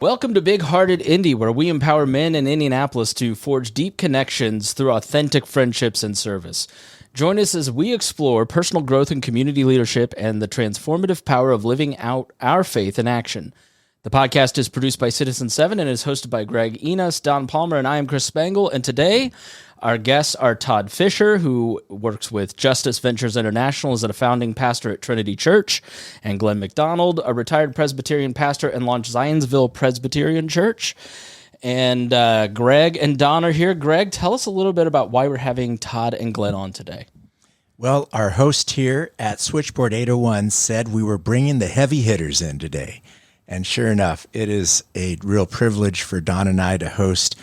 Welcome to Big Hearted Indie, where we empower men in Indianapolis to forge deep connections through authentic friendships and service. Join us as we explore personal growth and community leadership and the transformative power of living out our faith in action. The podcast is produced by Citizen 7 and is hosted by Greg Enas, Don Palmer, and I am Chris Spangle. And today, our guests are Todd Fisher, who works with Justice Ventures International as a founding pastor at Trinity Church, and Glenn McDonald, a retired Presbyterian pastor and launched Zionsville Presbyterian Church. And Greg and Don are here. Greg, tell us a little bit about why we're having Todd and Glenn on today. Well, our host here at Switchboard 801 said we were bringing the heavy hitters in today. And sure enough, it is a real privilege for Don and I to host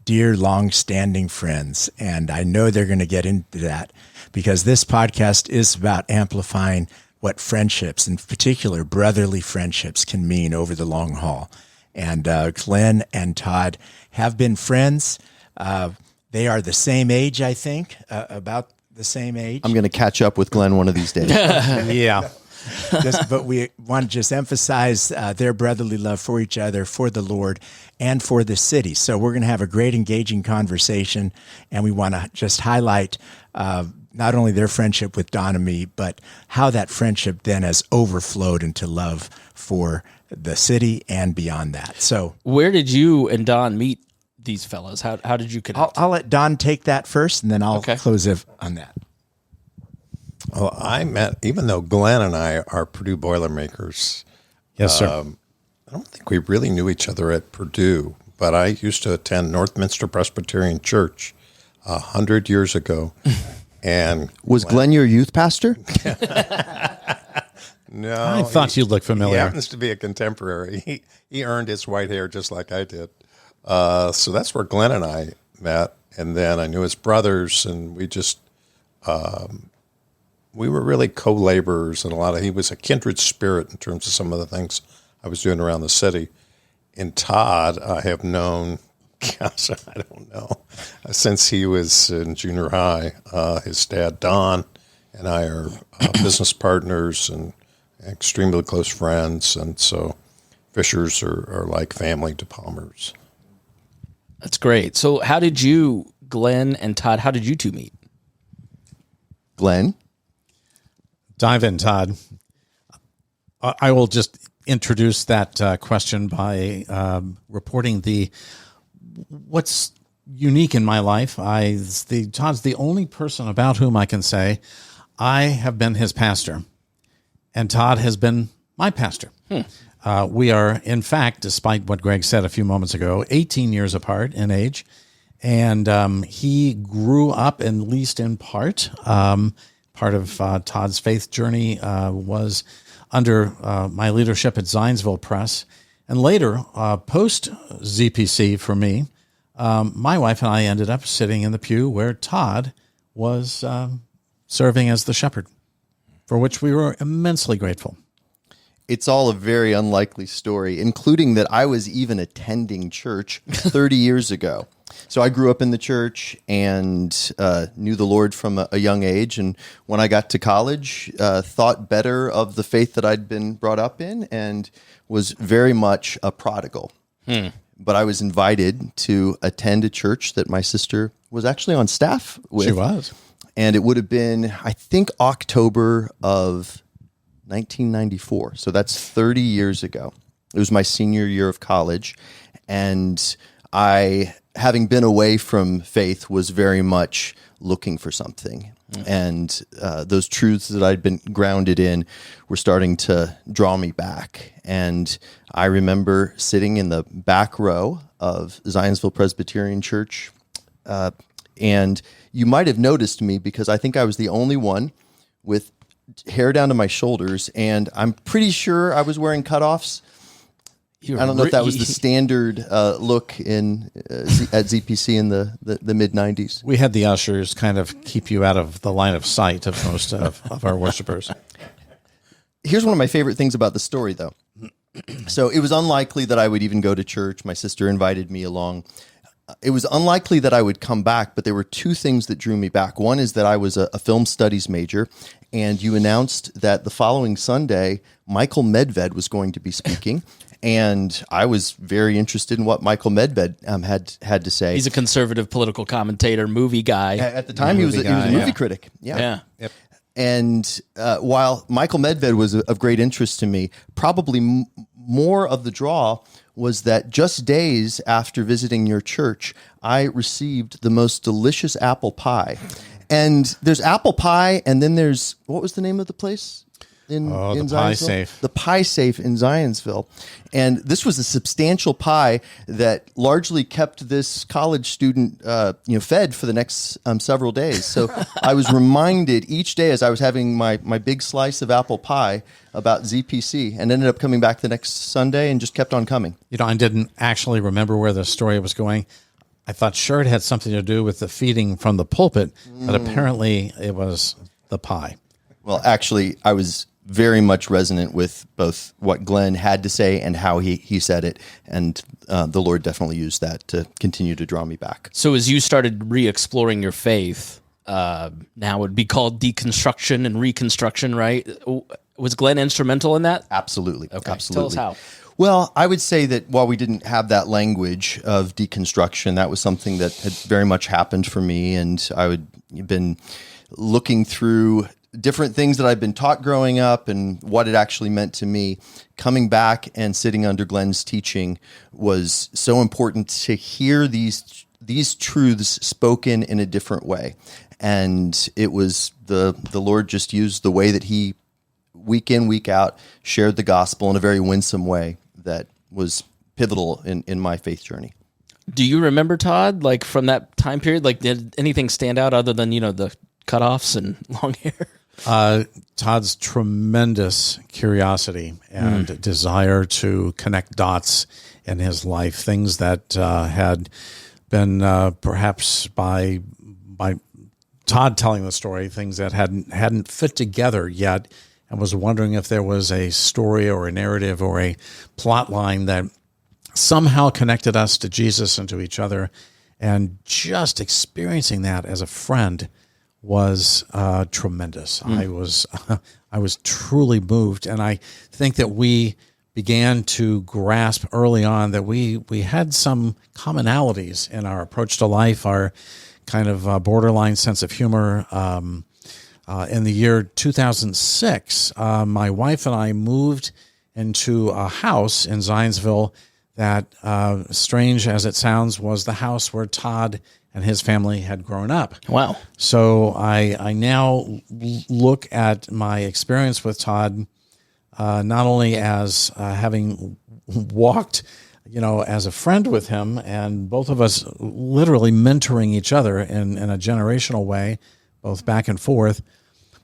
dear, long-standing friends. And I know they're going to get into that because this podcast is about amplifying what friendships, in particular brotherly friendships, can mean over the long haul. And Glenn and Todd have been friends. They are the same age, I think, about the same age. I'm going to catch up with Glenn one of these days. Yeah. But we want to just emphasize their brotherly love for each other, for the Lord, and for the city. So we're going to have a great, engaging conversation, and we want to just highlight not only their friendship with Don and me, but how that friendship then has overflowed into love for the city and beyond that. So, where did you and Don meet these fellows? How did you connect? I'll let Don take that first, and then I'll close on that. Well, I met, even though Glenn and I are Purdue Boilermakers. Yes, sir. I don't think we really knew each other at Purdue, but I used to attend Northminster Presbyterian Church 100 years ago. And was Glenn your youth pastor? No. I thought you looked familiar. He happens to be a contemporary. He earned his white hair just like I did. So that's where Glenn and I met. And then I knew his brothers, and we just... we were really co-laborers, and he was a kindred spirit in terms of some of the things I was doing around the city. And Todd, I have known, gosh, I don't know, since he was in junior high. His dad, Don, and I are business partners and extremely close friends. And so Fishers are like family to Palmers. That's great. So how did you, Glenn and Todd, how did you two meet? Glenn? Dive in, Todd. I will just introduce that question by reporting what's unique in my life. Todd's the only person about whom I can say I have been his pastor, and Todd has been my pastor. We are, in fact, despite what Greg said a few moments ago, 18 years apart in age, and he grew up, at least in part. Part of Todd's faith journey was under my leadership at Zionsville Press. And later, post-ZPC for me, my wife and I ended up sitting in the pew where Todd was serving as the shepherd, for which we were immensely grateful. It's all a very unlikely story, including that I was even attending church 30 years ago. So I grew up in the church and knew the Lord from a young age. And when I got to college, thought better of the faith that I'd been brought up in and was very much a prodigal. But I was invited to attend a church that my sister was actually on staff with. She was. And it would have been, I think, October of 1994. So that's 30 years ago. It was my senior year of college. And I, having been away from faith, was very much looking for something. And those truths that I'd been grounded in were starting to draw me back. And I remember sitting in the back row of Zionsville Presbyterian Church. And you might have noticed me because I think I was the only one with hair down to my shoulders. And I'm pretty sure I was wearing cutoffs. I don't know if that was the standard look at ZPC in the mid-'90s. We had the ushers kind of keep you out of the line of sight of most of our worshipers. Here's one of my favorite things about the story, though. So it was unlikely that I would even go to church. My sister invited me along. It was unlikely that I would come back, but there were two things that drew me back. One is that I was a film studies major, and you announced that the following Sunday, Michael Medved was going to be speaking. And I was very interested in what Michael Medved had to say. He's a conservative political commentator, movie guy. At the time, he was a movie critic. Yeah. Yep. And while Michael Medved was of great interest to me, probably more of the draw was that just days after visiting your church, I received the most delicious apple pie. And there's apple pie, and then there's, what was the name of the place? In the Zionsville? Pie Safe. The Pie Safe in Zionsville. And this was a substantial pie that largely kept this college student fed for the next several days. So I was reminded each day as I was having my big slice of apple pie about ZPC, and ended up coming back the next Sunday and just kept on coming. I didn't actually remember where the story was going. I thought sure it had something to do with the feeding from the pulpit, but apparently it was the pie. Well, actually, I was very much resonant with both what Glenn had to say and how he said it. And the Lord definitely used that to continue to draw me back. So as you started re-exploring your faith, now it would be called deconstruction and reconstruction, right? Was Glenn instrumental in that? Absolutely. Okay. Absolutely. Tell us how. Well, I would say that while we didn't have that language of deconstruction, that was something that had very much happened for me. And I would been looking through different things that I've been taught growing up and what it actually meant to me. Coming back and sitting under Glenn's teaching was so important to hear these truths spoken in a different way. And it was the Lord just used the way that he, week in, week out, shared the gospel in a very winsome way that was pivotal in my faith journey. Do you remember, Todd, like from that time period, like did anything stand out other than, the cutoffs and long hair? Todd's tremendous curiosity and desire to connect dots in his life, things that had been perhaps by Todd telling the story, things that hadn't fit together yet, and was wondering if there was a story or a narrative or a plot line that somehow connected us to Jesus and to each other. And just experiencing that as a friend was tremendous. I was truly moved, and I think that we began to grasp early on that we had some commonalities in our approach to life, our kind of borderline sense of humor. In the year 2006, my wife and I moved into a house in Zionsville that, strange as it sounds, was the house where Todd and his family had grown up. Wow. So I now look at my experience with Todd not only as having walked, as a friend with him, and both of us literally mentoring each other in a generational way, both back and forth,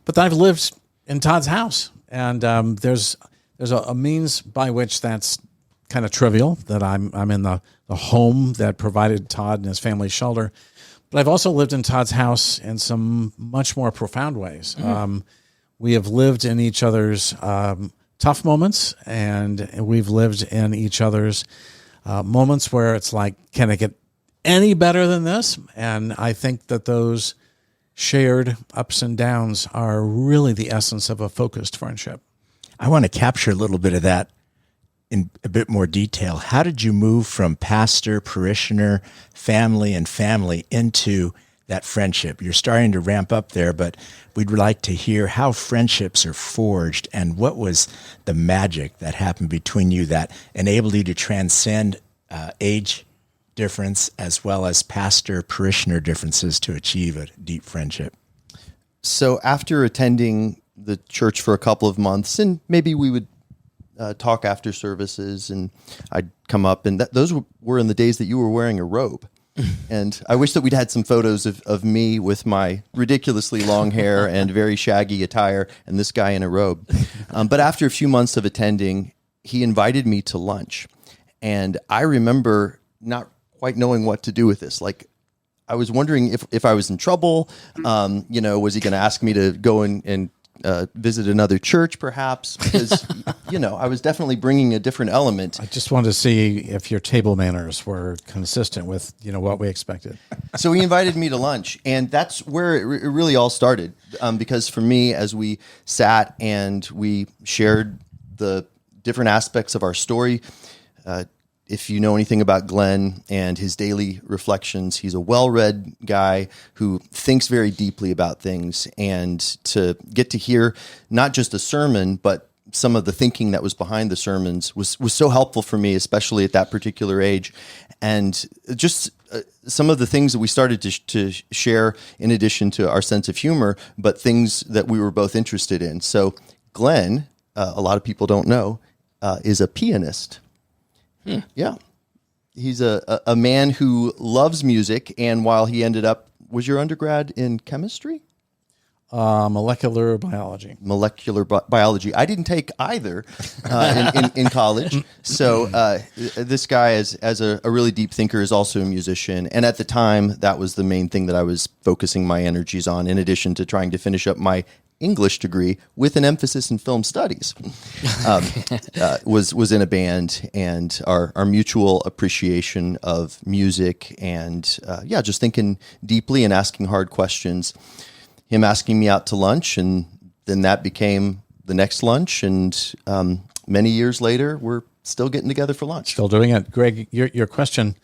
but I've lived in Todd's house, and there's a means by which that's kind of trivial, that I'm in the home that provided Todd and his family shelter. But I've also lived in Todd's house in some much more profound ways. We have lived in each other's tough moments, and we've lived in each other's moments where it's like, can it get any better than this? And I think that those shared ups and downs are really the essence of a focused friendship. I want to capture a little bit of that in a bit more detail. How did you move from pastor, parishioner, family, and family into that friendship? You're starting to ramp up there, but we'd like to hear how friendships are forged and what was the magic that happened between you that enabled you to transcend age difference as well as pastor-parishioner differences to achieve a deep friendship. So after attending the church for a couple of months, and maybe we would talk after services, and I'd come up, and those were in the days that you were wearing a robe. And I wish that we'd had some photos of me with my ridiculously long hair and very shaggy attire, and this guy in a robe. But after a few months of attending, he invited me to lunch. And I remember not quite knowing what to do with this. Like, I was wondering if I was in trouble. Was he going to ask me to go and visit another church, perhaps? Because, I was definitely bringing a different element. I just wanted to see if your table manners were consistent with, what we expected. So he invited me to lunch, and that's where it really all started. Because for me, as we sat and we shared the different aspects of our story, If you know anything about Glenn and his daily reflections, he's a well-read guy who thinks very deeply about things. And to get to hear not just a sermon, but some of the thinking that was behind the sermons was so helpful for me, especially at that particular age. And just some of the things that we started to share, in addition to our sense of humor, but things that we were both interested in. So Glenn, a lot of people don't know, is a pianist. Yeah. He's a man who loves music. And while he ended up, was your undergrad in chemistry? Molecular biology. Molecular biology. I didn't take either in college. So this guy, as a really deep thinker, is also a musician. And at the time, that was the main thing that I was focusing my energies on, in addition to trying to finish up my English degree with an emphasis in film studies. Was in a band, and our mutual appreciation of music and just thinking deeply and asking hard questions. Him asking me out to lunch, and then that became the next lunch. And many years later, we're still getting together for lunch. Still doing it. Greg, your question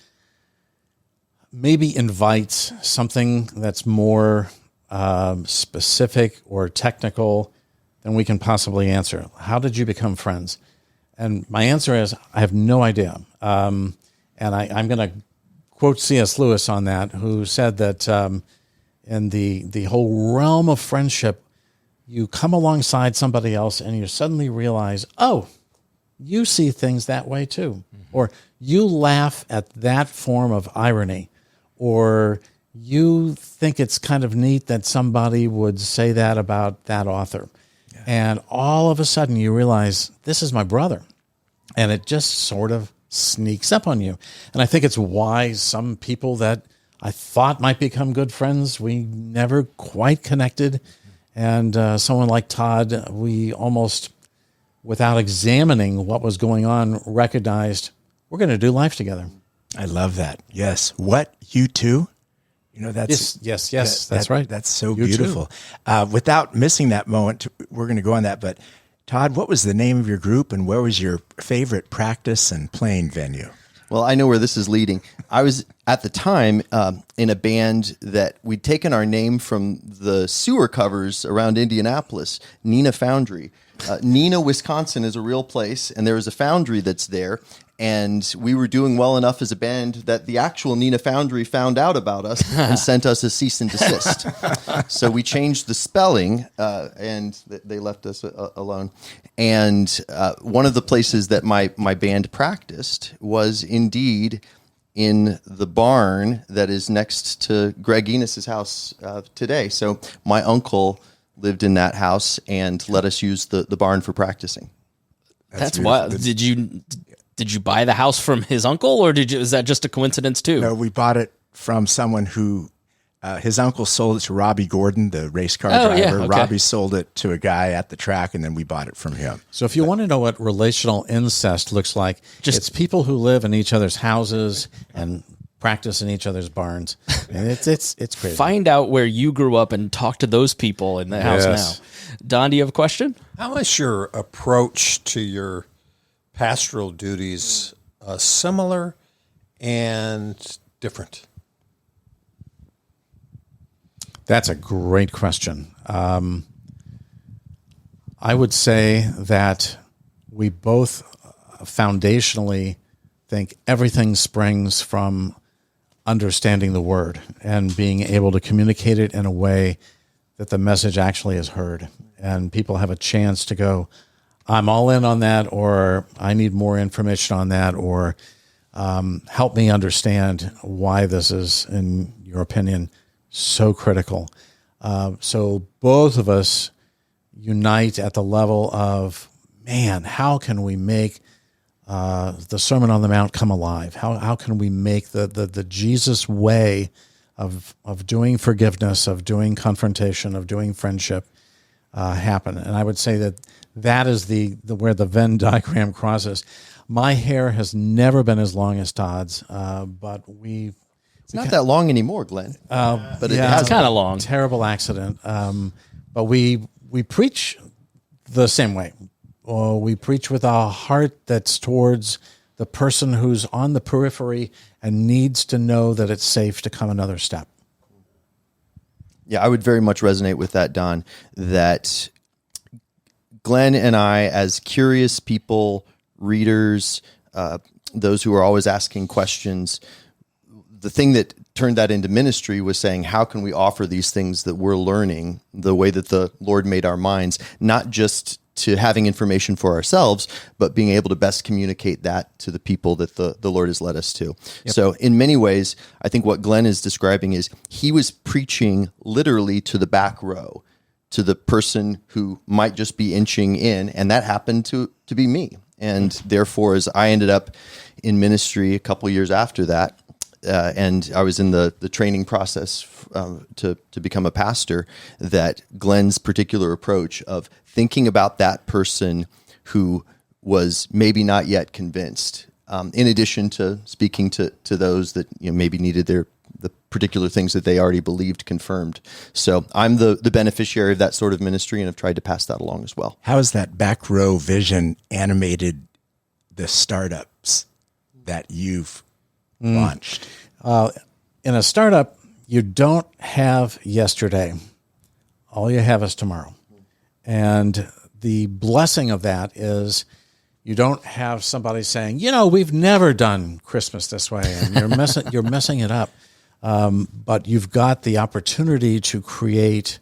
maybe invites something that's more specific or technical than we can possibly answer. How did you become friends? And my answer is, I have no idea. And I'm going to quote C.S. Lewis on that, who said that in the whole realm of friendship, you come alongside somebody else and you suddenly realize, oh, you see things that way too. Mm-hmm. Or you laugh at that form of irony. Or you think it's kind of neat that somebody would say that about that author. Yeah. And all of a sudden you realize, this is my brother. And it just sort of sneaks up on you. And I think it's why some people that I thought might become good friends, we never quite connected. And someone like Todd, we almost, without examining what was going on, recognized we're going to do life together. I love that. Yes. What? You too? You know, that's yes. That's right. That's so beautiful. Without missing that moment, we're going to go on that. But Todd, what was the name of your group, and where was your favorite practice and playing venue? Well, I know where this is leading. I was at the time in a band that we'd taken our name from the sewer covers around Indianapolis, Neenah Foundry. Neenah, Wisconsin is a real place, and there is a foundry that's there. And we were doing well enough as a band that the actual Neenah Foundry found out about us and sent us a cease and desist. So we changed the spelling, and they left us alone. And one of the places that my band practiced was indeed in the barn that is next to Greg Enas' house today. So my uncle lived in that house and let us use the barn for practicing. That's wild. Did you buy the house from his uncle, or is that just a coincidence too? No, we bought it from someone who, his uncle sold it to Robbie Gordon, the race car driver. Yeah, okay. Robbie sold it to a guy at the track, and then we bought it from him. So if you want to know what relational incest looks like, it's people who live in each other's houses and practice in each other's barns. And it's crazy. Find out where you grew up and talk to those people in the house now. Don, do you have a question? How is your approach to your pastoral duties similar and different? That's a great question. I would say that we both foundationally think everything springs from understanding the word and being able to communicate it in a way that the message actually is heard. And people have a chance to go, I'm all in on that, or I need more information on that, or help me understand why this is, in your opinion, so critical. So both of us unite at the level of, man, how can we make the Sermon on the Mount come alive? How can we make the Jesus way of doing forgiveness, of doing confrontation, of doing friendship happen? And I would say that is the where the Venn diagram crosses. My hair has never been as long as Todd's, but it's not that long anymore, Glenn. But it has kind of long. Terrible accident. But we preach the same way. We preach with a heart that's towards the person who's on the periphery and needs to know that it's safe to come another step. Yeah, I would very much resonate with that, Don, that Glenn and I, as curious people, readers, those who are always asking questions, the thing that turned that into ministry was saying, how can we offer these things that we're learning the way that the Lord made our minds, not just to having information for ourselves, but being able to best communicate that to the people that the Lord has led us to. Yep. So in many ways, I think what Glenn is describing is he was preaching literally to the back row, to the person who might just be inching in, and that happened to be me. And therefore, as I ended up in ministry a couple of years after that, and I was in the training process to become a pastor, that Glenn's particular approach of thinking about that person who was maybe not yet convinced, in addition to speaking to those that maybe needed the particular things that they already believed confirmed. So I'm the beneficiary of that sort of ministry, and have tried to pass that along as well. How has that back row vision animated the startups that you've launched? In a startup, you don't have yesterday. All you have is tomorrow. And the blessing of that is you don't have somebody saying, we've never done Christmas this way, and you're messing it up. But you've got the opportunity to create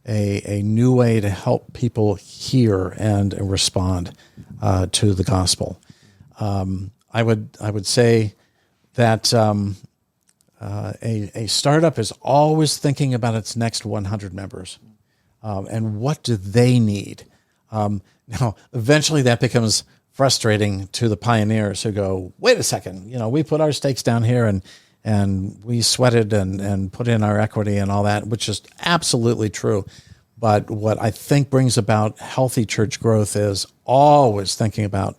a new way to help people hear and respond to the gospel. I would say that a startup is always thinking about its next 100 members, and what do they need? Now, eventually that becomes frustrating to the pioneers who go, wait a second, we put our stakes down here and we sweated and put in our equity and all that, which is absolutely true. But what I think brings about healthy church growth is always thinking about,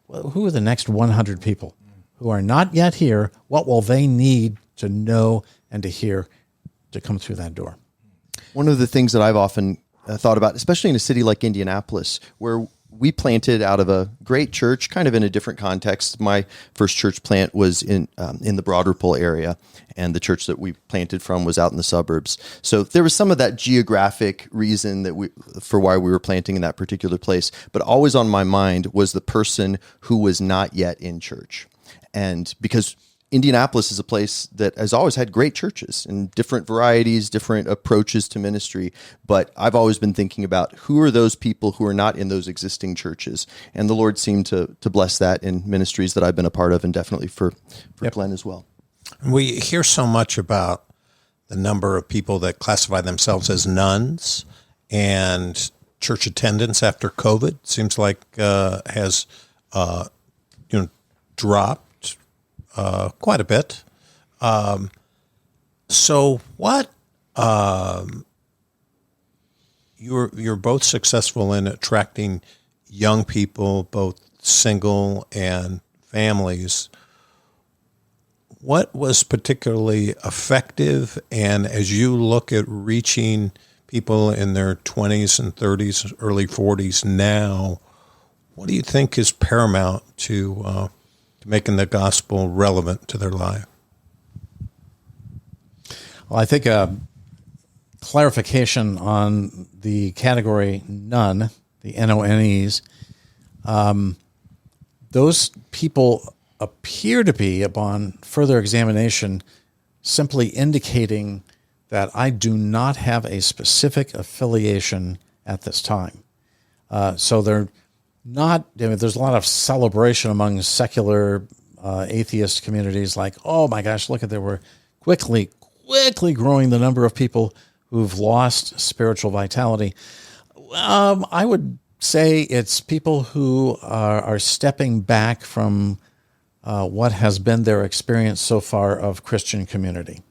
well, who are the next 100 people who are not yet here? What will they need to know and to hear to come through that door? One of the things that I've often thought about, especially in a city like Indianapolis, where we planted out of a great church, kind of in a different context. My first church plant was in the Broad Ripple area, and the church that we planted from was out in the suburbs. So there was some of that geographic reason for why we were planting in that particular place. But always on my mind was the person who was not yet in church. And because Indianapolis is a place that has always had great churches and different varieties, different approaches to ministry. But I've always been thinking about who are those people who are not in those existing churches. And the Lord seemed to bless that in ministries that I've been a part of, and definitely for Glenn as well. We hear so much about the number of people that classify themselves as nuns, and church attendance after COVID seems like has dropped quite a bit. So what, you're both successful in attracting young people, both single and families. What was particularly effective? And as you look at reaching people in their 20s and 30s, early 40s now, what do you think is paramount to making the gospel relevant to their life? Well, I think a clarification on the category none, the NONEs, those people appear to be, upon further examination, simply indicating that I do not have a specific affiliation at this time. So they're not, there's a lot of celebration among secular atheist communities, like, oh my gosh, look at that, we're quickly growing the number of people who've lost spiritual vitality. I would say it's people who are stepping back from what has been their experience so far of Christian community.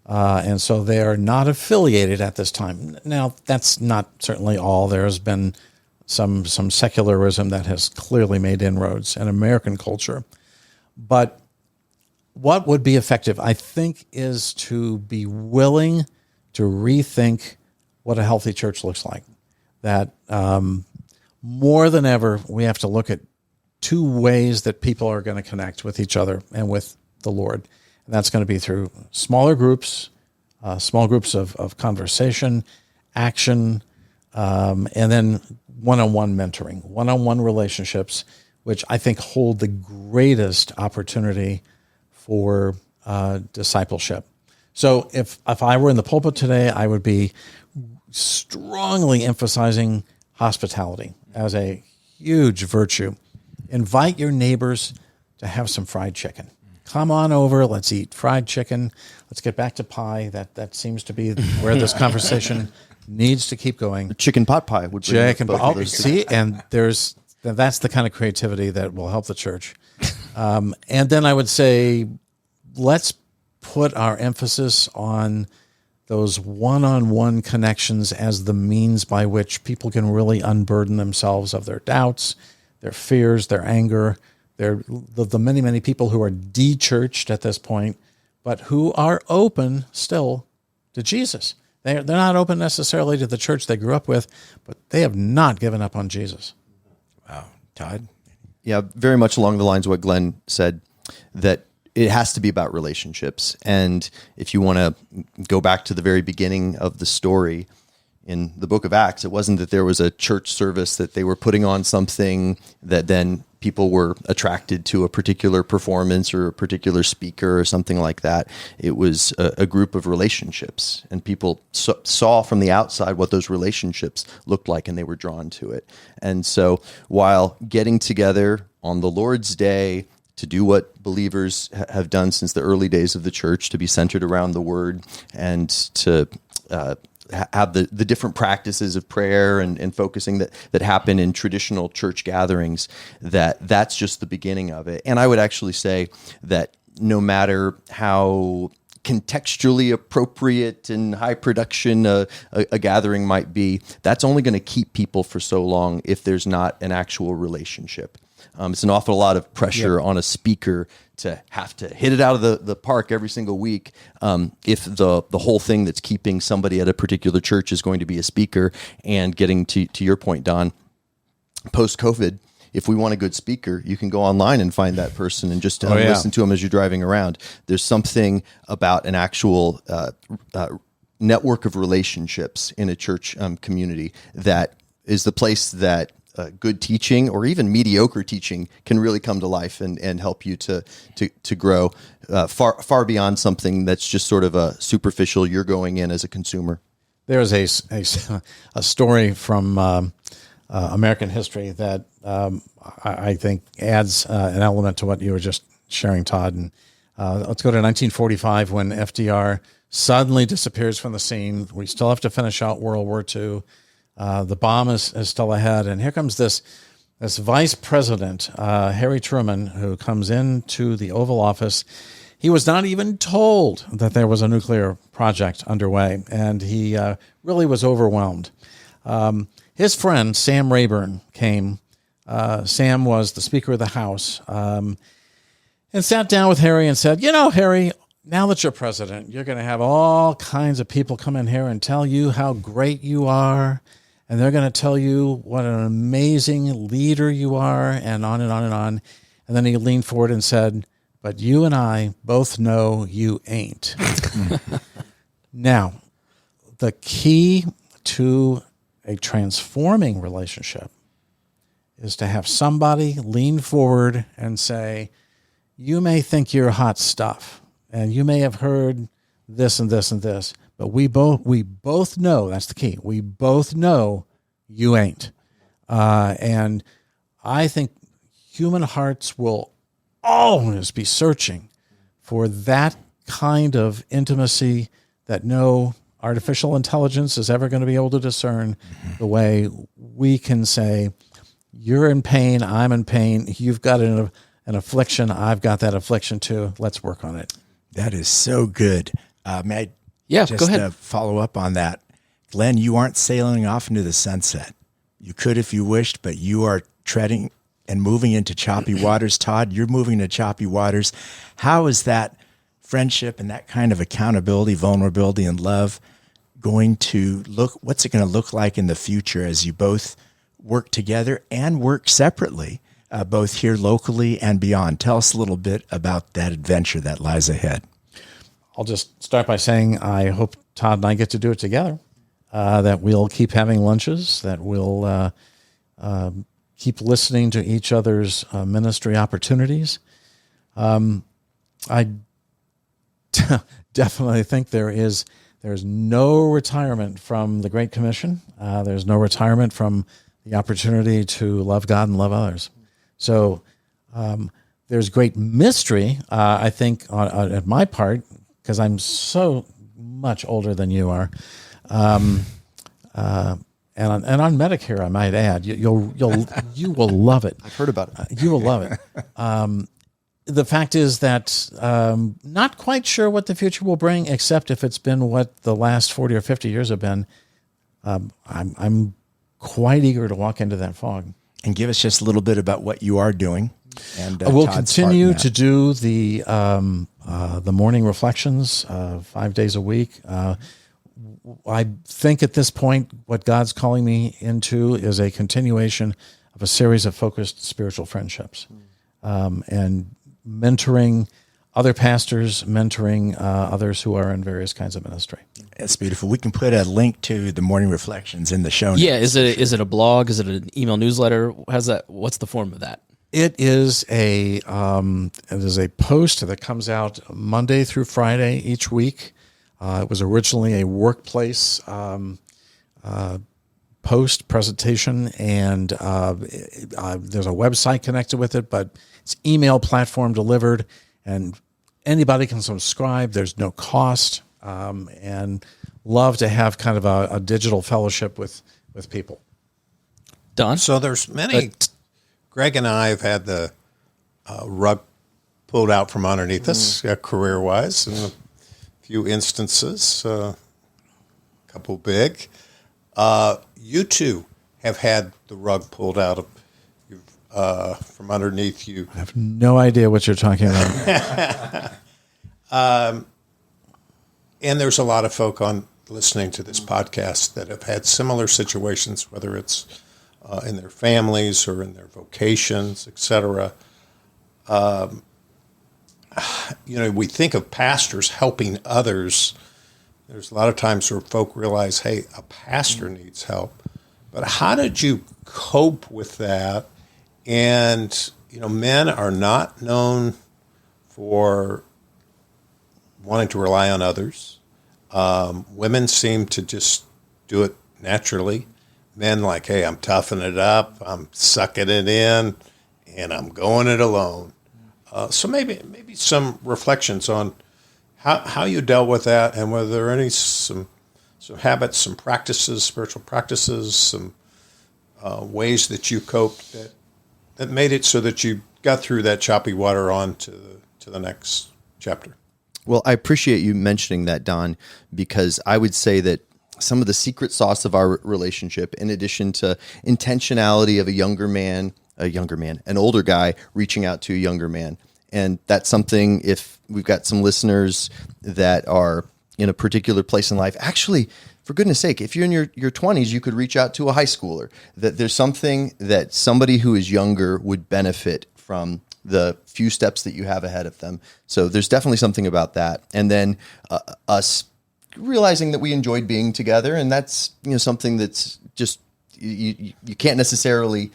And so they are not affiliated at this time. Now, that's not certainly all. There's been some secularism that has clearly made inroads in American culture. But what would be effective, I think, is to be willing to rethink what a healthy church looks like. That more than ever, we have to look at two ways that people are going to connect with each other and with the Lord. And that's going to be through smaller groups, small groups of conversation, action, and then one-on-one mentoring, one-on-one relationships, which I think hold the greatest opportunity for discipleship. So if I were in the pulpit today, I would be strongly emphasizing hospitality as a huge virtue. Invite your neighbors to have some fried chicken. Come on over. Let's eat fried chicken. Let's get back to pie. That seems to be where this conversation needs to keep going. Chicken pot pie would bring Chicken both pot. of those See, and that's the kind of creativity that will help the church. And then I would say, let's put our emphasis on those one-on-one connections as the means by which people can really unburden themselves of their doubts, their fears, their anger, the many, many people who are de-churched at this point, but who are open still to Jesus. They're not open necessarily to the church they grew up with, but they have not given up on Jesus. Wow. Todd? Yeah, very much along the lines of what Glenn said, that it has to be about relationships. And if you want to go back to the very beginning of the story in the book of Acts, it wasn't that there was a church service that they were putting on something that then people were attracted to a particular performance or a particular speaker or something like that. It was a group of relationships, and people saw from the outside what those relationships looked like, and they were drawn to it. And so while getting together on the Lord's Day to do what believers have done since the early days of the church, to be centered around the Word and to have the different practices of prayer and focusing that happen in traditional church gatherings, that's just the beginning of it. And I would actually say that no matter how contextually appropriate and high production a gathering might be, that's only going to keep people for so long if there's not an actual relationship. It's an awful lot of pressure on a speaker to have to hit it out of the park every single week if the whole thing that's keeping somebody at a particular church is going to be a speaker. And getting to your point, Don, post-COVID, if we want a good speaker, you can go online and find that person and just listen to them as you're driving around. There's something about an actual network of relationships in a church community that is the place that good teaching or even mediocre teaching can really come to life and help you to grow far beyond something that's just sort of a superficial, you're going in as a consumer. There's a story from American history that I think adds an element to what you were just sharing, Todd. And let's go to 1945 when FDR suddenly disappears from the scene. We still have to finish out World War II. The bomb is still ahead, and here comes this vice president, Harry Truman, who comes into the Oval Office. He was not even told that there was a nuclear project underway, and he really was overwhelmed. His friend, Sam Rayburn, came. Sam was the Speaker of the House, and sat down with Harry and said, Harry, now that you're president, you're going to have all kinds of people come in here and tell you how great you are. And they're going to tell you what an amazing leader you are, and on and on and on. And then he leaned forward and said, but you and I both know you ain't. Now, the key to a transforming relationship is to have somebody lean forward and say, you may think you're hot stuff, and you may have heard this and this and this, but we both know, that's the key, we both know you ain't. And I think human hearts will always be searching for that kind of intimacy that no artificial intelligence is ever going to be able to discern, the way we can say, you're in pain, I'm in pain, you've got an affliction, I've got that affliction too, let's work on it. That is so good. May I go ahead. Follow up on that? Glenn, you aren't sailing off into the sunset. You could if you wished, but you are treading and moving into choppy waters. Todd, you're moving into choppy waters. How is that friendship and that kind of accountability, vulnerability, and love going to look? What's it going to look like in the future as you both work together and work separately? both here locally and beyond. Tell us a little bit about that adventure that lies ahead. I'll just start by saying I hope Todd and I get to do it together, that we'll keep having lunches, that we'll keep listening to each other's ministry opportunities. I definitely think there's no retirement from the Great Commission. There's no retirement from the opportunity to love God and love others. So there's great mystery, I think, at my part, because I'm so much older than you are, and on Medicare, I might add, you will love it. I've heard about it. You will love it. The fact is that not quite sure what the future will bring, except if it's been what the last 40 or 50 years have been. I'm quite eager to walk into that fog. And give us just a little bit about what you are doing. And we'll Todd's continue part in to do the morning reflections 5 days a week. I think at this point, what God's calling me into is a continuation of a series of focused spiritual friendships, and mentoring other pastors, mentoring others who are in various kinds of ministry. That's beautiful. We can put a link to the morning reflections in the show notes. Yeah, is it a blog? Is it an email newsletter? What's the form of that? It is a post that comes out Monday through Friday each week. It was originally a workplace post presentation, and there's a website connected with it, but it's email platform delivered, and anybody can subscribe. There's no cost, and love to have kind of a digital fellowship with people. Don? So there's many. Greg and I have had the rug pulled out from underneath us, career-wise, in a few instances, a couple big. You two have had the rug pulled out of from underneath you. I have no idea what you're talking about. And there's a lot of folk on listening to this podcast that have had similar situations, whether it's in their families or in their vocations, etc. We think of pastors helping others. There's a lot of times where folk realize, hey, a pastor needs help. But how did you cope with that? And, men are not known for wanting to rely on others. Women seem to just do it naturally. Men like, hey, I'm toughing it up, I'm sucking it in, and I'm going it alone. So maybe some reflections on how you dealt with that, and whether there are any some habits, some practices, spiritual practices, some ways that you coped that made it so that you got through that choppy water on to the next chapter. Well, I appreciate you mentioning that, Don, because I would say that some of the secret sauce of our relationship, in addition to intentionality of an older guy reaching out to a younger man. And that's something, if we've got some listeners that are in a particular place in life, actually, for goodness sake, if you're in your 20s, you could reach out to a high schooler. That there's something that somebody who is younger would benefit from the few steps that you have ahead of them. So there's definitely something about that. And then us realizing that we enjoyed being together, and that's something that's just you can't necessarily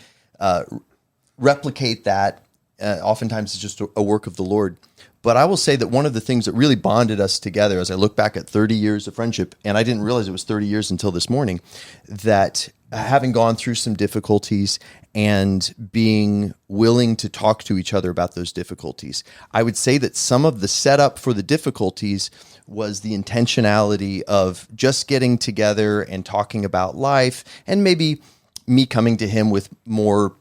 replicate that. Oftentimes it's just a work of the Lord. But I will say that one of the things that really bonded us together, as I look back at 30 years of friendship, and I didn't realize it was 30 years until this morning, that having gone through some difficulties and being willing to talk to each other about those difficulties, I would say that some of the setup for the difficulties was the intentionality of just getting together and talking about life, and maybe me coming to him with more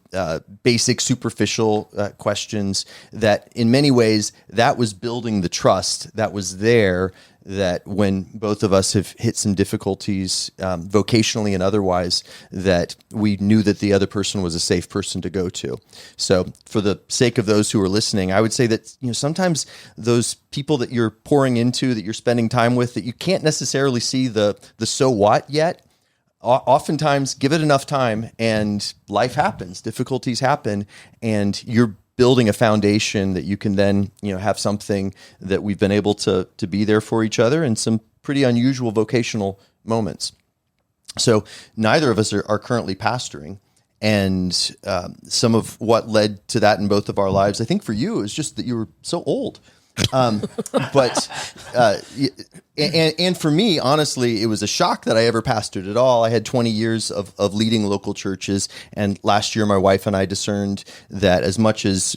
basic, superficial questions that in many ways that was building the trust that was there, that when both of us have hit some difficulties vocationally and otherwise, that we knew that the other person was a safe person to go to. So for the sake of those who are listening, I would say that sometimes those people that you're pouring into, that you're spending time with, that you can't necessarily see the so what yet, oftentimes give it enough time and life happens, difficulties happen, and you're building a foundation that you can then, have something that we've been able to be there for each other in some pretty unusual vocational moments. So neither of us are currently pastoring. And some of what led to that in both of our lives, I think for you, is just that you were so old. But for me, honestly, it was a shock that I ever pastored at all. I had 20 years of leading local churches, and last year my wife and I discerned that as much as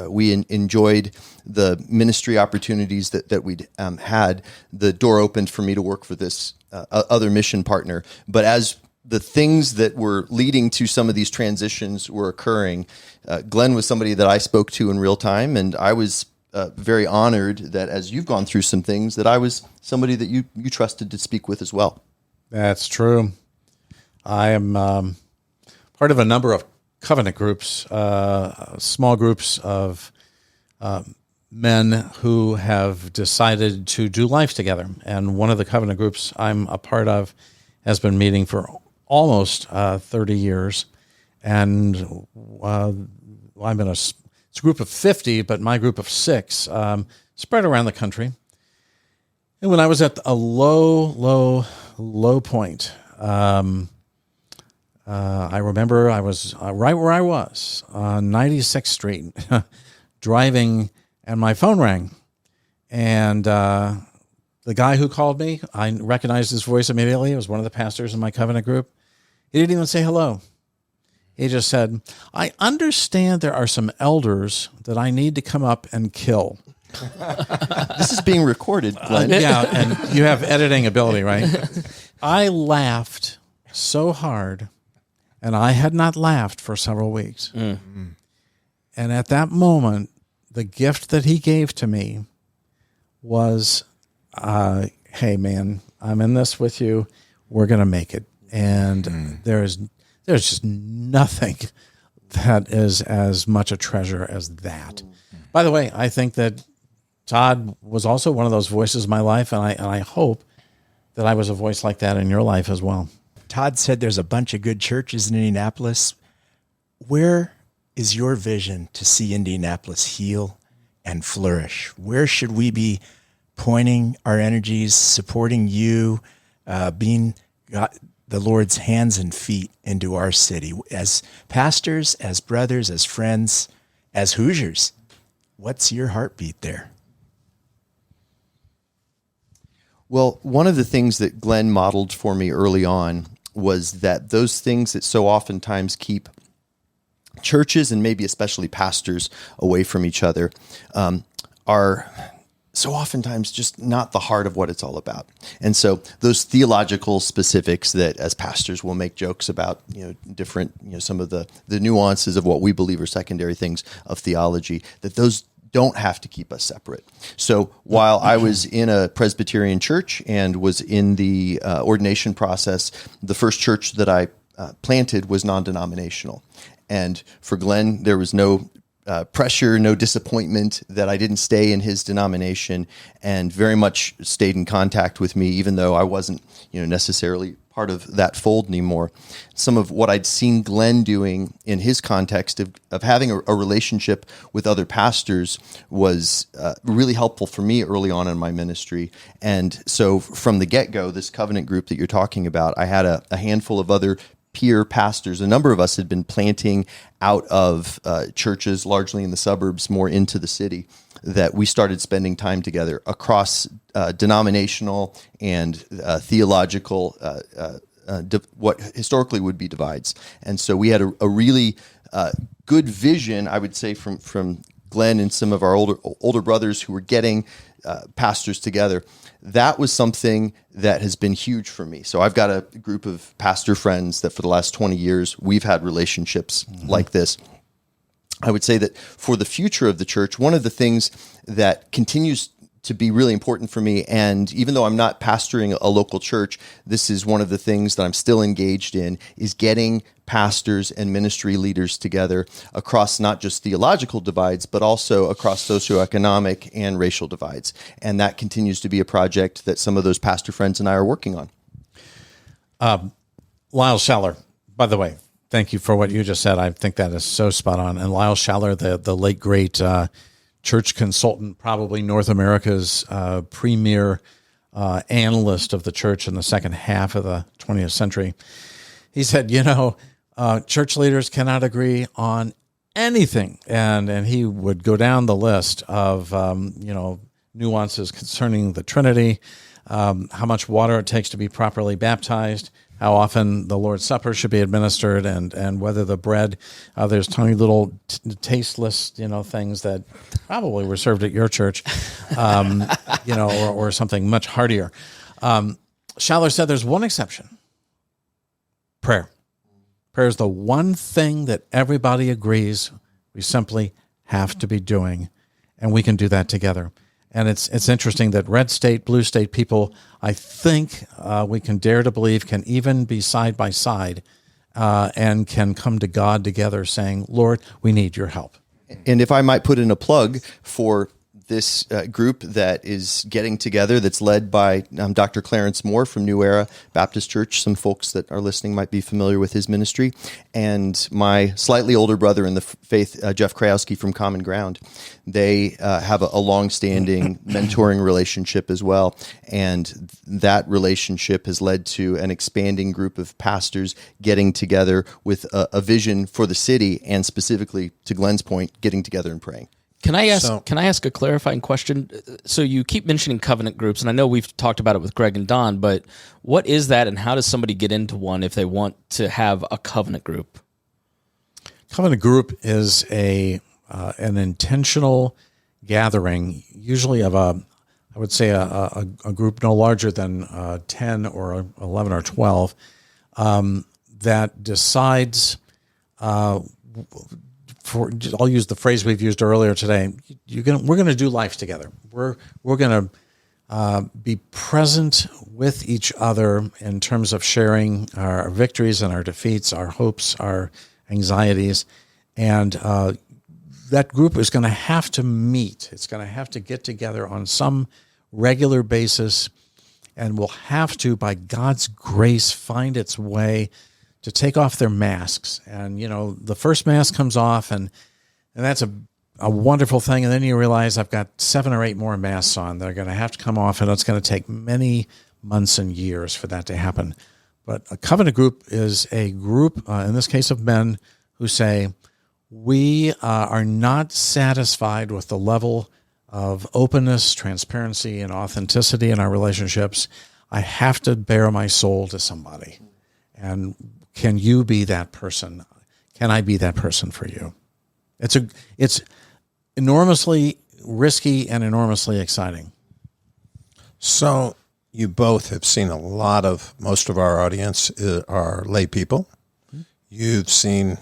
we enjoyed the ministry opportunities that we'd had, the door opened for me to work for this other mission partner. But as the things that were leading to some of these transitions were occurring, Glenn was somebody that I spoke to in real time, and I was very honored that as you've gone through some things, that I was somebody that you trusted to speak with as well. That's true. I am part of a number of covenant groups, small groups of men who have decided to do life together. And one of the covenant groups I'm a part of has been meeting for almost 30 years. And I'm in it's a group of 50, but my group of 6, spread around the country. And when I was at a low point, I remember I was right where I was on 96th Street, driving, and my phone rang. And the guy who called me, I recognized his voice immediately. It was one of the pastors in my covenant group. He didn't even say hello. He just said, I understand there are some elders that I need to come up and kill. This is being recorded, Glenn. Yeah, and you have editing ability, right? I laughed so hard, and I had not laughed for several weeks. Mm-hmm. And at that moment, the gift that he gave to me was, hey, man, I'm in this with you. We're going to make it. And there's just nothing that is as much a treasure as that. By the way, I think that Todd was also one of those voices in my life, and I hope that I was a voice like that in your life as well. Todd said there's a bunch of good churches in Indianapolis. Where is your vision to see Indianapolis heal and flourish? Where should we be pointing our energies, supporting you, being the Lord's hands and feet into our city as pastors, as brothers, as friends, as Hoosiers? What's your heartbeat there? Well, one of the things that Glenn modeled for me early on was that those things that so oftentimes keep churches and maybe especially pastors away from each other are so oftentimes just not the heart of what it's all about. And so those theological specifics that as pastors we'll make jokes about, different, some of the nuances of what we believe are secondary things of theology, that those don't have to keep us separate. So while I was in a Presbyterian church and was in the ordination process, the first church that I planted was non-denominational. And for Glenn, there was no pressure, no disappointment that I didn't stay in his denomination, and very much stayed in contact with me, even though I wasn't, necessarily part of that fold anymore. Some of what I'd seen Glenn doing in his context of having a relationship with other pastors was really helpful for me early on in my ministry. And so from the get-go, this covenant group that you're talking about, I had a handful of other peer pastors. A number of us had been planting out of churches, largely in the suburbs, more into the city, that we started spending time together across denominational and theological, what historically would be divides. And so we had a really good vision, I would say, from Glenn and some of our older brothers who were getting pastors together. That was something that has been huge for me. So I've got a group of pastor friends that for the last 20 years, we've had relationships like this. I would say that for the future of the church, one of the things that continues to be really important for me, and even though I'm not pastoring a local church, this is one of the things that I'm still engaged in, is getting pastors and ministry leaders together across not just theological divides, but also across socioeconomic and racial divides. And that continues to be a project that some of those pastor friends and I are working on. Lyle Schaller, by the way, thank you for what you just said. I think that is so spot on. And Lyle Schaller, the late, great church consultant, probably North America's premier analyst of the church in the second half of the 20th century, he said, church leaders cannot agree on anything. And he would go down the list of, nuances concerning the Trinity, how much water it takes to be properly baptized, how often the Lord's Supper should be administered, and whether the bread, there's tiny little tasteless, things that probably were served at your church, or something much heartier. Schaller said there's one exception: prayer. Prayer is the one thing that everybody agrees we simply have to be doing, and we can do that together. And it's interesting that red state, blue state people, I think we can dare to believe, can even be side by side and can come to God together saying, Lord, we need your help. And if I might put in a plug for this group that is getting together, that's led by Dr. Clarence Moore from New Era Baptist Church. Some folks that are listening might be familiar with his ministry. And my slightly older brother in the faith, Jeff Krajewski from Common Ground. They have a long-standing mentoring relationship as well. And that relationship has led to an expanding group of pastors getting together with a vision for the city, and specifically, to Glenn's point, getting together and praying. Can I ask a clarifying question? So you keep mentioning covenant groups, and I know we've talked about it with Greg and Don, but what is that, and how does somebody get into one if they want to have a covenant group? Covenant group is an intentional gathering, usually of a group no larger than 10 or 11 or 12, that decides. I'll use the phrase we've used earlier today. We're going to do life together. We're going to be present with each other in terms of sharing our victories and our defeats, our hopes, our anxieties, and that group is going to have to meet. It's going to have to get together on some regular basis, and will have to, by God's grace, find its way to take off their masks. And, the first mask comes off, and that's a wonderful thing. And then you realize I've got 7 or 8 more masks on. They're going to have to come off, and it's going to take many months and years for that to happen. But a covenant group is a group, in this case of men, who say, we are not satisfied with the level of openness, transparency, and authenticity in our relationships. I have to bare my soul to somebody. And can you be that person? Can I be that person for you? It's enormously risky and enormously exciting. So you both have seen most of our audience are lay people. You've seen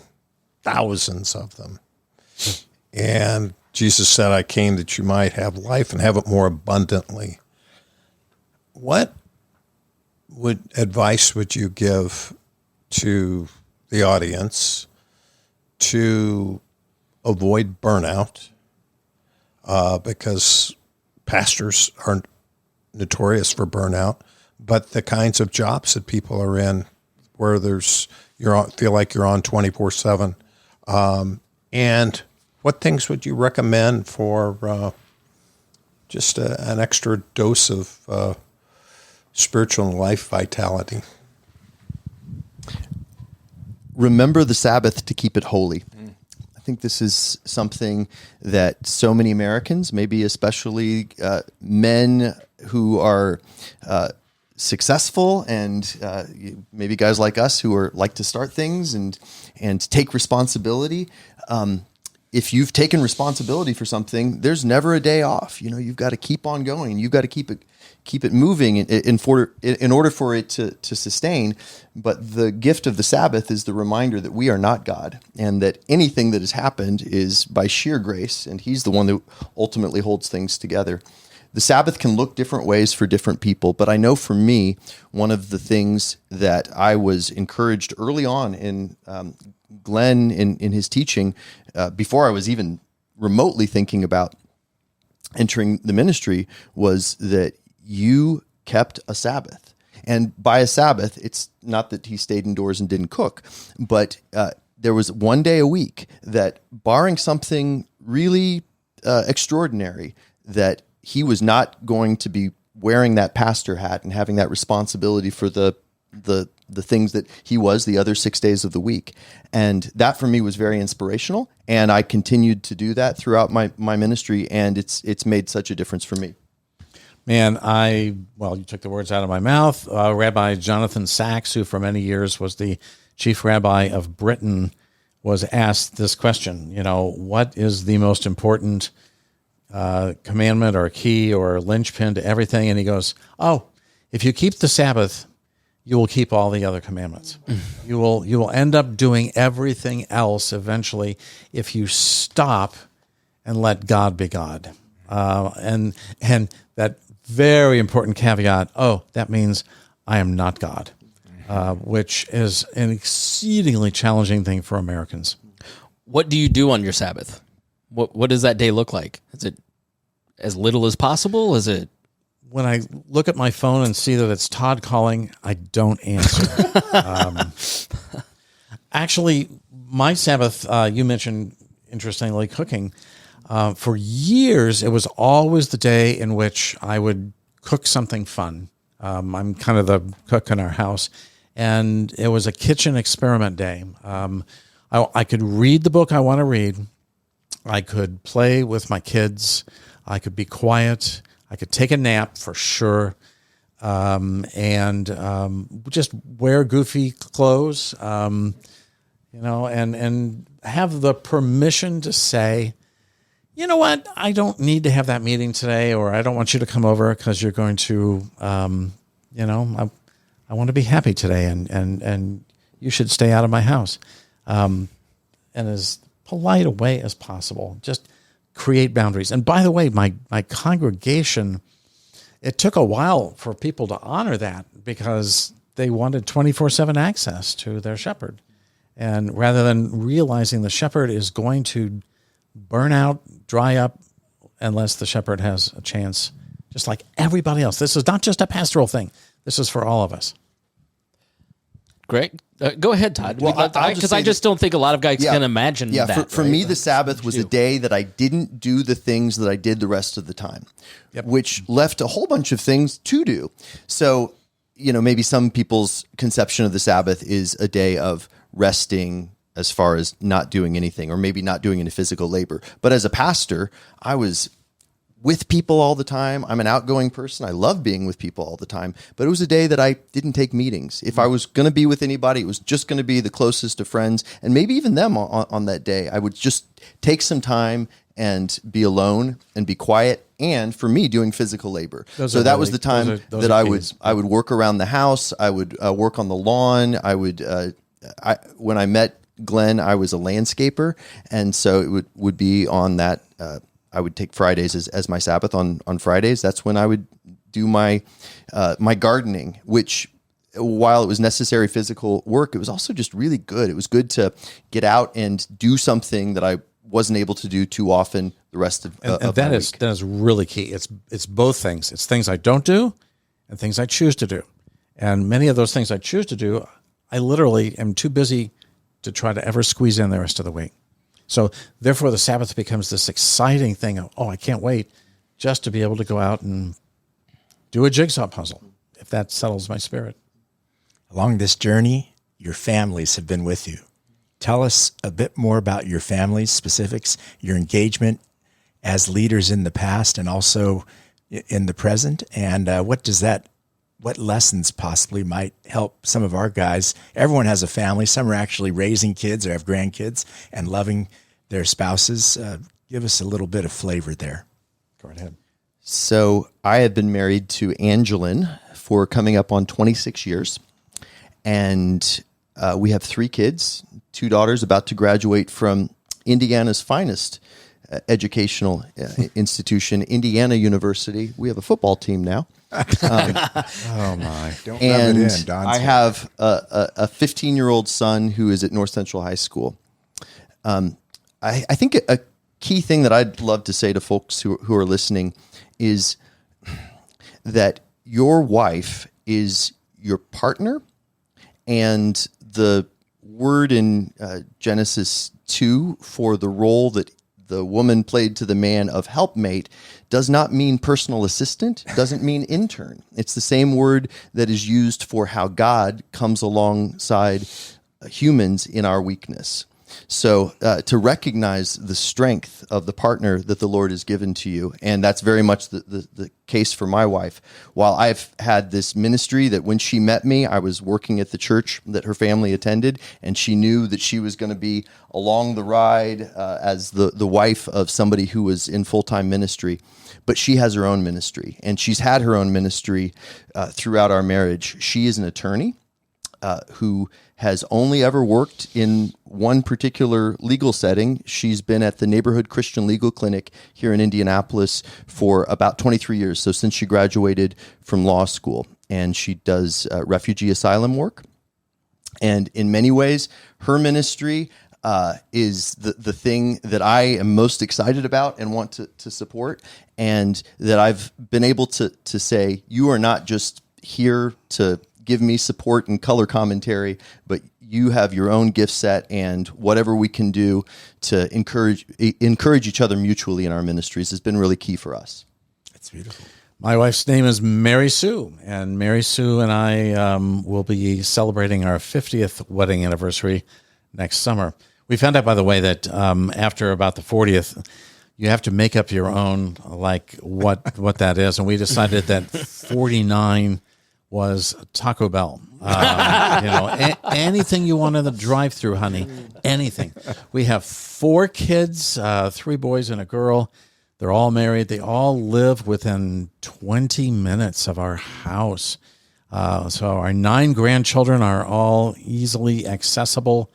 thousands of them. And Jesus said, I came that you might have life and have it more abundantly. What advice would you give to the audience to avoid burnout? Because pastors are notorious for burnout, but the kinds of jobs that people are in where feel like you're on 24/7. And what things would you recommend for just an extra dose of spiritual and life vitality? Remember the Sabbath to keep it holy. I think this is something that so many Americans, maybe especially men who are successful, and maybe guys like us who like to start things and take responsibility. If you've taken responsibility for something, there's never a day off. You've got to keep on going. You've got to keep it moving in order for it to sustain. But the gift of the Sabbath is the reminder that we are not God, and that anything that has happened is by sheer grace, and He's the one that ultimately holds things together. The Sabbath can look different ways for different people, but I know for me, one of the things that I was encouraged early on in Glenn in his teaching, before I was even remotely thinking about entering the ministry, was that you kept a Sabbath. And by a Sabbath, it's not that he stayed indoors and didn't cook, but there was one day a week that, barring something really extraordinary, that he was not going to be wearing that pastor hat and having that responsibility for the things that he was the other 6 days of the week. And that for me was very inspirational. And I continued to do that throughout my ministry. And it's made such a difference for me. Man, you took the words out of my mouth. Rabbi Jonathan Sachs, who for many years was the chief rabbi of Britain, was asked this question, what is the most important commandment or key or linchpin to everything? And he goes, if you keep the Sabbath, you will keep all the other commandments. You will end up doing everything else eventually if you stop and let God be God. And that very important caveat, that means I am not God, which is an exceedingly challenging thing for Americans. What do you do on your Sabbath? What does that day look like? Is it as little as possible? Is it? When I look at my phone and see that it's Todd calling, I don't answer. Actually, my Sabbath, you mentioned, interestingly, cooking. For years, it was always the day in which I would cook something fun. I'm kind of the cook in our house, and it was a kitchen experiment day. I could read the book I want to read. I could play with my kids. I could be quiet. I could take a nap for sure, and just wear goofy clothes, and have the permission to say, you know what, I don't need to have that meeting today, or I don't want you to come over because you're going to, I want to be happy today, and you should stay out of my house, and as polite a way as possible, just create boundaries. And by the way, my congregation, it took a while for people to honor that because they wanted 24/7 access to their shepherd. And rather than realizing the shepherd is going to burn out, dry up, unless the shepherd has a chance, just like everybody else. This is not just a pastoral thing. This is for all of us. Greg, go ahead, Todd. Well, Because I just don't think a lot of guys can imagine that. Yeah, for me, the Sabbath was a day that I didn't do the things that I did the rest of the time, which left a whole bunch of things to do. So, maybe some people's conception of the Sabbath is a day of resting as far as not doing anything, or maybe not doing any physical labor. But as a pastor, I was with people all the time. I'm an outgoing person. I love being with people all the time. But it was a day that I didn't take meetings. If I was going to be with anybody, it was just going to be the closest of friends, and maybe even them on that day. I would just take some time and be alone and be quiet. And for me, doing physical labor. So that was the time that I would work around the house. I would work on the lawn. When I met Glenn, I was a landscaper, and so it would be on that. I would take Fridays as my Sabbath on Fridays. That's when I would do my gardening, which, while it was necessary physical work, it was also just really good. It was good to get out and do something that I wasn't able to do too often the rest of and of that my is week. that is really key. It's both things. It's things I don't do and things I choose to do. And many of those things I choose to do, I literally am too busy to try to ever squeeze in the rest of the week. So therefore, the Sabbath becomes this exciting thing of, I can't wait just to be able to go out and do a jigsaw puzzle, if that settles my spirit. Along this journey, your families have been with you. Tell us a bit more about your families, specifics, your engagement as leaders in the past and also in the present, and what lessons possibly might help some of our guys. Everyone has a family. Some are actually raising kids or have grandkids and loving their spouses. Give us a little bit of flavor there. Go right ahead. So I have been married to Angeline for coming up on 26 years. And we have 3 kids, 2 daughters about to graduate from Indiana's finest educational institution, Indiana University. We have a football team now. Oh my! Don't And rub it in, Don. I have a 15-year-old son who is at North Central High School. I think a key thing that I'd love to say to folks who are listening is that your wife is your partner. And the word in Genesis 2 for the role that the woman played to the man of helpmate does not mean personal assistant, doesn't mean intern. It's the same word that is used for how God comes alongside humans in our weakness. So to recognize the strength of the partner that the Lord has given to you, and that's very much the case for my wife. While I've had this ministry that when she met me, I was working at the church that her family attended, and she knew that she was going to be along the ride as the wife of somebody who was in full-time ministry. But she has her own ministry, and she's had her own ministry throughout our marriage. She is an attorney who has only ever worked in one particular legal setting. She's been at the Neighborhood Christian Legal Clinic here in Indianapolis for about 23 years, so since she graduated from law school. And she does refugee asylum work. And in many ways, her ministry is the thing that I am most excited about and want to support, and that I've been able to say, you are not just here to give me support and color commentary, but you have your own gift set, and whatever we can do to encourage each other mutually in our ministries has been really key for us. That's beautiful. My wife's name is Mary Sue, and Mary Sue and I will be celebrating our 50th wedding anniversary next summer. We found out, by the way, that after about the 40th, you have to make up your own, like what that is, and we decided that 49 was Taco Bell. Anything you want in the drive-through, honey, anything. We have 4 kids, 3 boys and a girl. They're all married. They all live within 20 minutes of our house. So our 9 grandchildren are all easily accessible,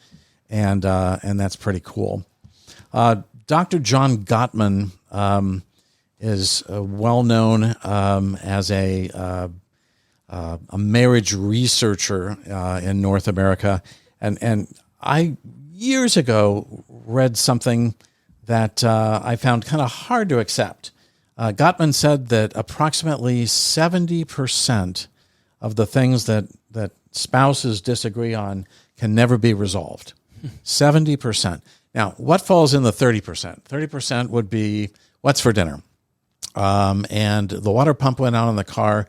and that's pretty cool. Dr. John Gottman is well known as a marriage researcher in North America, and I years ago read something that I found kind of hard to accept. Gottman said that approximately 70% of the things that spouses disagree on can never be resolved. 70%. Now, what falls in the 30%? 30% would be what's for dinner, and the water pump went out in the car.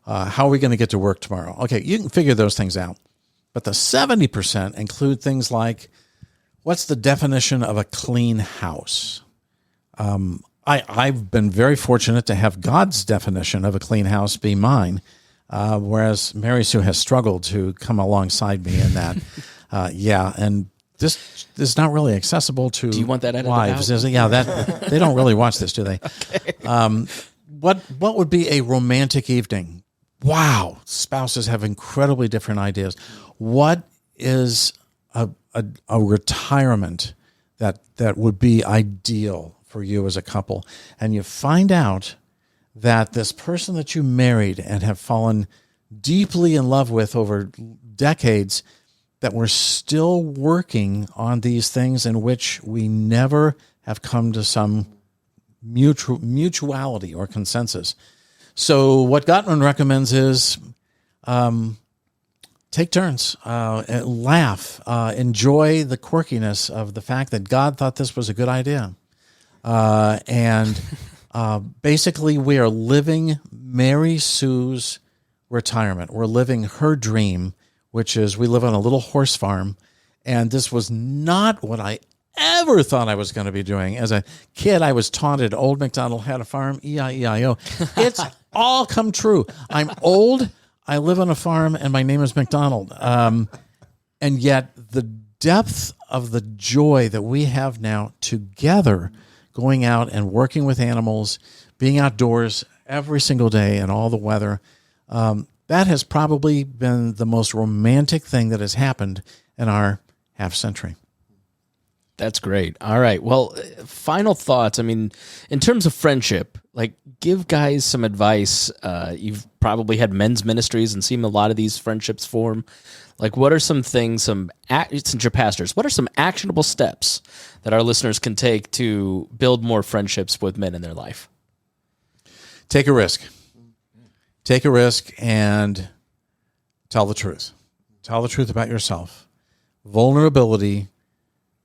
How are we going to get to work tomorrow? Okay, you can figure those things out. But the 70% include things like, what's the definition of a clean house? I've been very fortunate to have God's definition of a clean house be mine, whereas Mary Sue has struggled to come alongside me in that. And this is not really accessible to Do you want that edited wives. out? They don't really watch this, do they? Okay. What would be a romantic evening? Wow, spouses have incredibly different ideas. What is a retirement that would be ideal for you as a couple? And you find out that this person that you married and have fallen deeply in love with over decades, that we're still working on these things in which we never have come to some mutuality or consensus. So what Gottman recommends is take turns, laugh, enjoy the quirkiness of the fact that God thought this was a good idea. Basically, we are living Mary Sue's retirement. We're living her dream, which is we live on a little horse farm. And this was not what I ever thought I was going to be doing. As a kid, I was taunted, old McDonald had a farm, E-I-E-I-O. It's all come true. I'm old, I live on a farm, and my name is McDonald. And yet the depth of the joy that we have now together, going out and working with animals, being outdoors every single day in all the weather, that has probably been the most romantic thing that has happened in our half century. That's great. All right. Well, final thoughts. I mean, in terms of friendship, like give guys some advice. You've probably had men's ministries and seen a lot of these friendships form. Like what are some things, since you're pastors, what are some actionable steps that our listeners can take to build more friendships with men in their life? Take a risk. Take a risk and tell the truth. Tell the truth about yourself. Vulnerability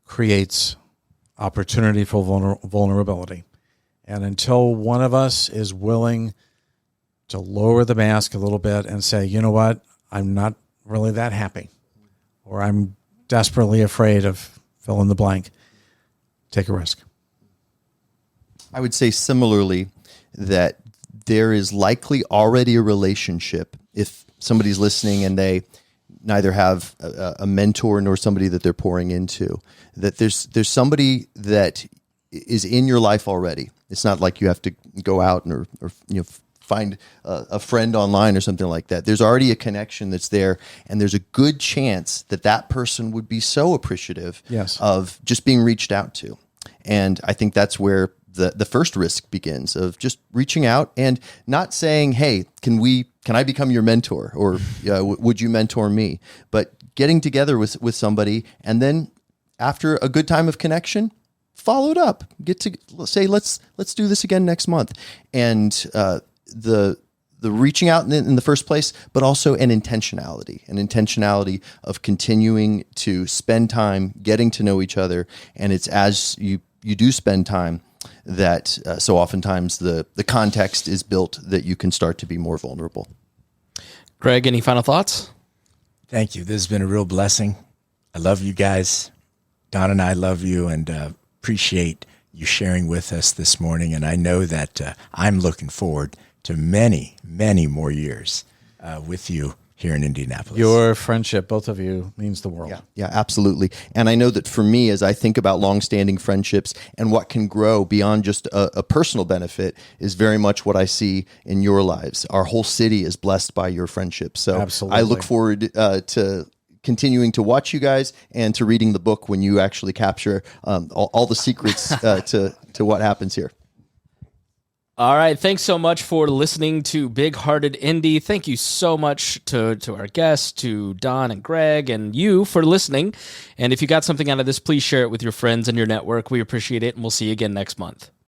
creates opportunity for vulnerability. And until one of us is willing to lower the mask a little bit and say, you know what, I'm not really that happy, or I'm desperately afraid of fill in the blank, take a risk. I would say similarly that there is likely already a relationship if somebody's listening and they neither have a mentor nor somebody that they're pouring into, that there's somebody that is in your life already. It's not like you have to go out or find a friend online or something like that. There's already a connection that's there, and there's a good chance that that person would be so appreciative of just being reached out to. And I think that's where the first risk begins, of just reaching out and not saying, hey, can I become your mentor, or would you mentor me? But getting together with somebody, and then after a good time of connection, follow it up. Get to say, let's do this again next month. And the reaching out in the first place, but also an intentionality of continuing to spend time getting to know each other. And it's as you do spend time that so oftentimes the context is built that you can start to be more vulnerable. Greg, any final thoughts? Thank you. This has been a real blessing. I love you guys. Don and I love you, and appreciate you sharing with us this morning. And I know that I'm looking forward to many, many more years with you here in Indianapolis. Your friendship, both of you, means the world. Yeah, absolutely. And I know that for me, as I think about longstanding friendships and what can grow beyond just a personal benefit, is very much what I see in your lives. Our whole city is blessed by your friendship. So absolutely. I look forward to continuing to watch you guys and to reading the book when you actually capture all the secrets to what happens here. All right. Thanks so much for listening to Big Hearted Indy. Thank you so much to our guests, to Don and Greg, and you for listening. And if you got something out of this, please share it with your friends and your network. We appreciate it, and we'll see you again next month.